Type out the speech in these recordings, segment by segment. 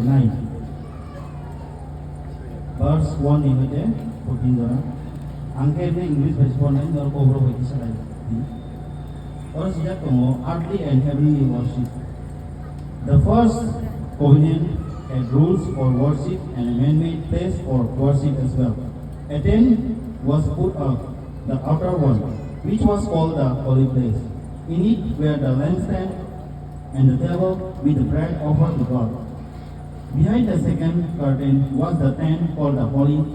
9. Verse 1 이거제 보긴잖아. angkanya English responden dari kobro bagi salah. Orang sejak kamu earthly and heavenly worship. The first covenant had rules for worship and a man-made place for worship as well. A tent was put up, the outer one, which was called the holy place. In it were the lampstand and the table with the bread offered to God. Behind the second curtain was the tent called the holy,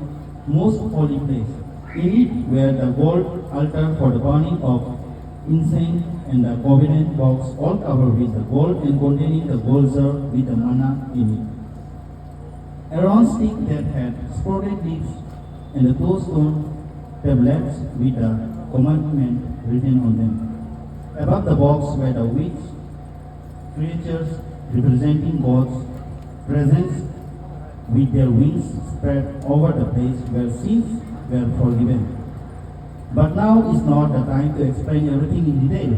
most holy place. In it were the gold altar for the burning of incense and the covenant box, all covered with the gold and containing the gold jar with the manna in it. Aaron's stick that had sprouted leaves and the two stone tablets with the commandment written on them. Above the box were the witch creatures representing God's presence with their wings spread over the place where sins were forgiven. But now is not the time to explain everything in detail.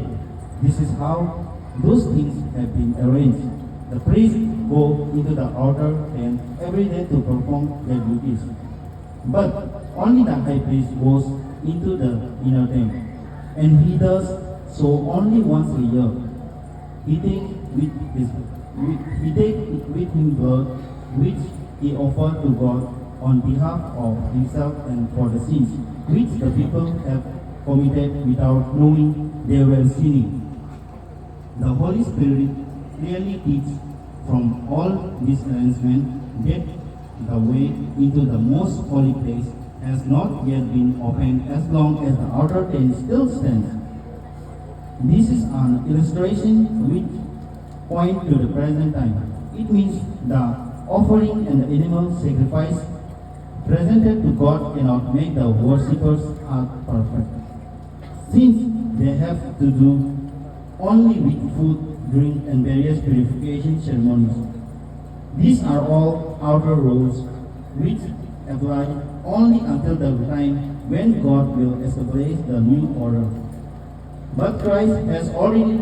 This is how those things have been arranged. The priests go into the outer tent every day to perform their duties. But only the high priest goes into the inner tent, and he does so only once a year. He takes with him blood, which he offered to God on behalf of himself and for the sins which the people have committed without knowing they were sinning. The Holy Spirit clearly teaches from all this arrangement that the way into the most holy place has not yet been opened as long as the outer tent still stands. This is an illustration which points to the present time. It means the offering and the animal sacrifice presented to God cannot make the worshippers' heart perfect, since they have to do only with food, drink, and various purification ceremonies. These are all outer rules which apply only until the time when God will establish the new order. But Christ has already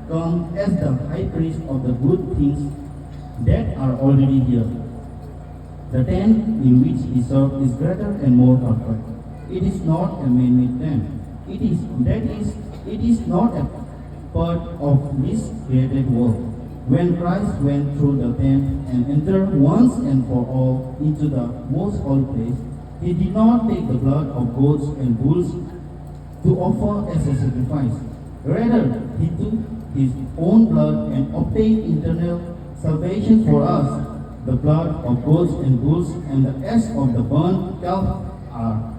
come as the high priest of the good things that are already here. The tent in which he served is greater and more perfect. It is not a man-made tent. It is not a part of this created world. When Christ went through the tent and entered once and for all into the most holy place, he did not take the blood of goats and bulls to offer as a sacrifice. Rather, he took his own blood and obtained eternal salvation for us. The blood of goats and bulls and the ash of the burnt calf are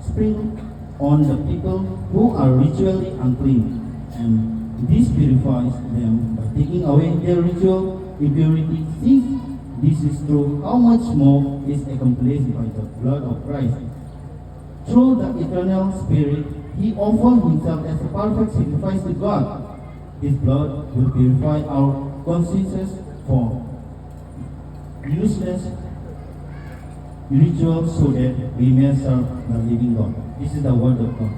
sprinkled on the people who are ritually unclean, and this purifies them by taking away their ritual impurity. Since this is true, how much more is accomplished by the blood of Christ? Through the eternal Spirit, he offered himself as a perfect sacrifice to God. His blood will purify our consciences for useless rituals so that we may serve the living God. This is the word of God.